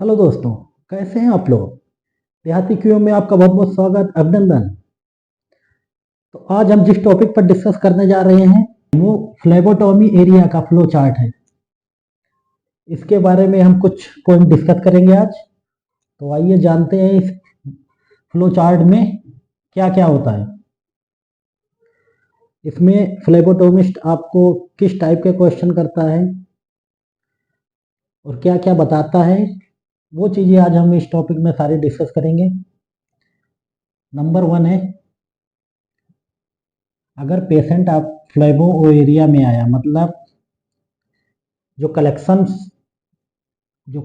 Hello दोस्तों, कैसे हैं आप लोग। देहाती क्यों में आपका बहुत बहुत स्वागत, अभिनंदन। तो आज हम जिस टॉपिक पर डिस्कस करने जा रहे हैं वो फ्लेबोटॉमी एरिया का फ्लो चार्ट है। इसके बारे में हम कुछ पॉइंट डिस्कस करेंगे आज। तो आइए जानते हैं इस फ्लो चार्ट में क्या क्या होता है। इसमें फ्लेबोटोमिस्ट आपको किस टाइप के क्वेश्चन करता है और क्या क्या बताता है, वो चीज़ें आज हम इस टॉपिक में सारी डिस्कस करेंगे। नंबर 1 है, अगर पेशेंट आप फ्लेबो एरिया में आया, मतलब जो कलेक्शंस, जो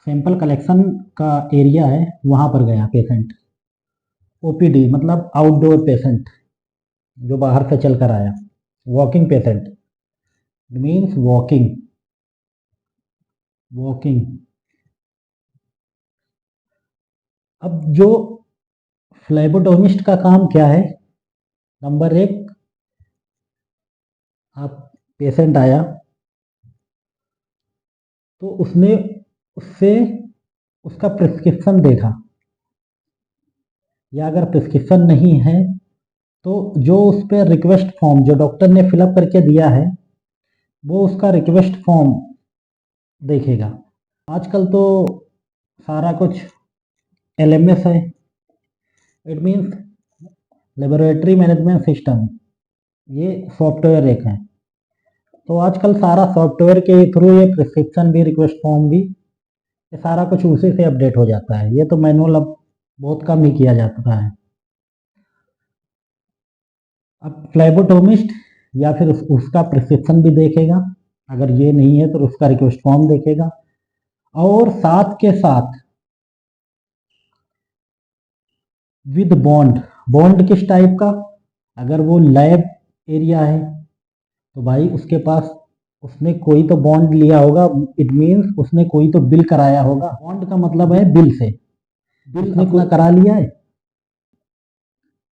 सैंपल कलेक्शन का एरिया है वहाँ पर गया पेशेंट। ओपीडी मतलब आउटडोर पेशेंट, जो बाहर से चल कर आया। Walking patient means walking walking अब जो फ्लेबोटोमिस्ट का काम क्या है। नंबर 1, आप पेशेंट आया तो उसने उससे उसका प्रिस्क्रिप्शन देखा, या अगर प्रिस्क्रिप्शन नहीं है तो जो उस पर रिक्वेस्ट फॉर्म जो डॉक्टर ने फिलअप करके दिया है वो उसका रिक्वेस्ट फॉर्म देखेगा। आजकल तो सारा कुछ एलएमएस है, it means laboratory management system. ये सॉफ्टवेयर एक है, तो आजकल सारा सॉफ्टवेयर के थ्रू ये प्रिस्क्रिप्शन भी, रिक्वेस्ट फॉर्म भी, ये सारा कुछ उसी से अपडेट हो जाता है। ये तो मैनुअल अब बहुत कम ही किया जाता है। अब फ्लेबोटोमिस्ट या फिर उसका प्रिस्क्रिप्शन भी देखेगा, अगर ये नहीं है तो उसका रिक्वेस्ट फॉर्म देखेगा, और साथ के साथ विद बॉन्ड। बॉन्ड किस टाइप का, अगर वो लैब एरिया है तो भाई उसके पास उसने कोई तो बॉन्ड लिया होगा, इट मीन्स उसने कोई तो बिल कराया होगा। बॉन्ड का मतलब है बिल से, बिल उसने कोई करा लिया है,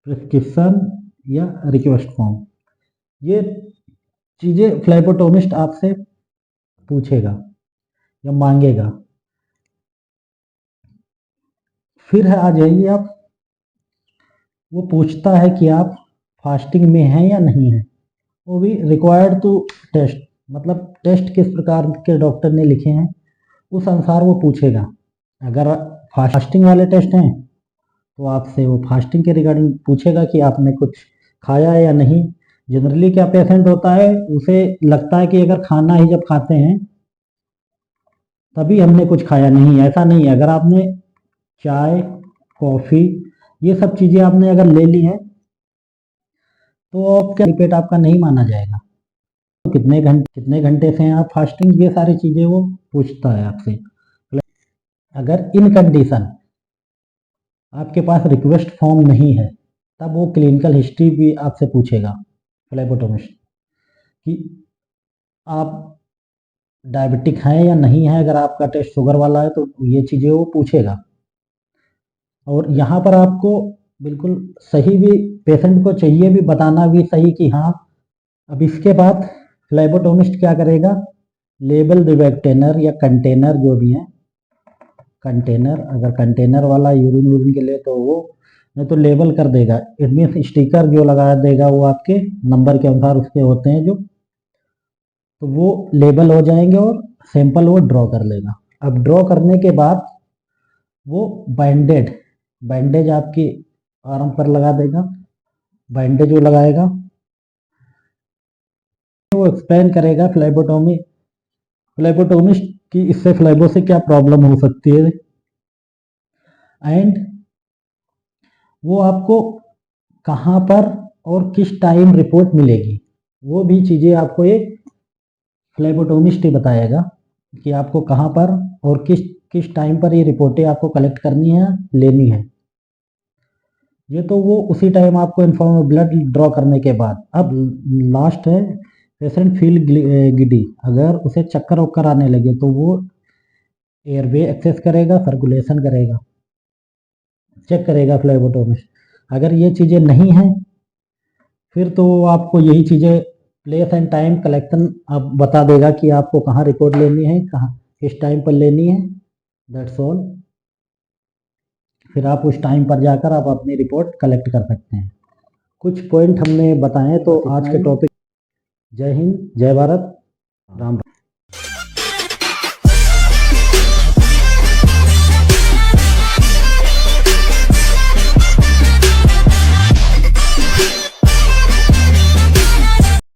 प्रिस्क्रिप्शन या रिक्वेस्ट फॉर्म। ये चीज़ें फ्लेबोटोमिस्ट आपसे पूछेगा या मांगेगा। फिर आ जाइए आप, वो पूछता है कि आप फास्टिंग में हैं या नहीं है। वो भी रिक्वायर्ड टू टेस्ट, मतलब टेस्ट किस प्रकार के डॉक्टर ने लिखे हैं उस अनुसार वो पूछेगा। अगर फास्टिंग वाले टेस्ट हैं तो आपसे वो फास्टिंग के रिगार्डिंग पूछेगा कि आपने कुछ खाया है या नहीं। जनरली क्या पेशेंट होता है, उसे लगता है कि अगर खाना ही जब खाते हैं तभी हमने कुछ खाया। नहीं, ऐसा नहीं है। अगर आपने चाय, कॉफ़ी, ये सब चीज़ें आपने अगर ले ली हैं तो आपका पेट आपका नहीं माना जाएगा। तो कितने घंटे से हैं आप फास्टिंग, ये सारी चीज़ें वो पूछता है आपसे। अगर इन कंडीशन आपके पास रिक्वेस्ट फॉर्म नहीं है तब वो क्लिनिकल हिस्ट्री भी आपसे पूछेगा फ्लेबोटोमिस्ट, कि आप डायबिटिक हैं या नहीं है। अगर आपका टेस्ट शुगर वाला है तो ये चीज़ें वो पूछेगा। और यहाँ पर आपको बिल्कुल सही भी, पेशेंट को चाहिए भी बताना भी सही कि हाँ। अब इसके बाद फ्लेबोटोमिस्ट क्या करेगा, लेबल रिवेक्टेनर या कंटेनर जो भी है, कंटेनर, अगर कंटेनर वाला यूरिन के लिए तो वो नहीं तो लेबल कर देगा। इट मीन्स स्टिकर जो लगा देगा वो आपके नंबर के अनुसार उसके होते हैं जो, तो वो लेबल हो जाएंगे और सैंपल वो ड्रॉ कर लेगा। अब ड्रॉ करने के बाद वो बैंडेज आपकी आर्म पर लगा देगा। बैंडेज वो लगाएगा, वो एक्सप्लेन करेगा फ्लेबोटोमिस्ट की इससे फ्लेबो से क्या प्रॉब्लम हो सकती है, एंड वो आपको कहाँ पर और किस टाइम रिपोर्ट मिलेगी। वो भी चीज़ें आपको एक फ्लेबोटोमिस्ट ही बताएगा कि आपको कहाँ पर और किस किस टाइम पर ये रिपोर्टें आपको कलेक्ट करनी है, लेनी है। ये तो वो उसी टाइम आपको इन्फॉर्म, ब्लड ड्रॉ करने के बाद। अब लास्ट है, पेशेंट फील गिडी, अगर उसे चक्कर वक्कर आने लगे तो वो एयरवे एक्सेस करेगा, सर्कुलेशन करेगा, चेक करेगा फ्लेबोटोमिस्ट। अगर ये चीज़ें नहीं हैं फिर तो आपको यही चीज़ें, प्लेस एंड टाइम कलेक्शन आप बता देगा कि आपको कहाँ रिपोर्ट लेनी है, कहाँ किस टाइम पर लेनी है। That's all. फिर आप उस टाइम पर जाकर आप अपनी रिपोर्ट कलेक्ट कर सकते हैं। कुछ पॉइंट हमने बताए तो आज के टॉपिक। जय हिंद, जय भारत, राम।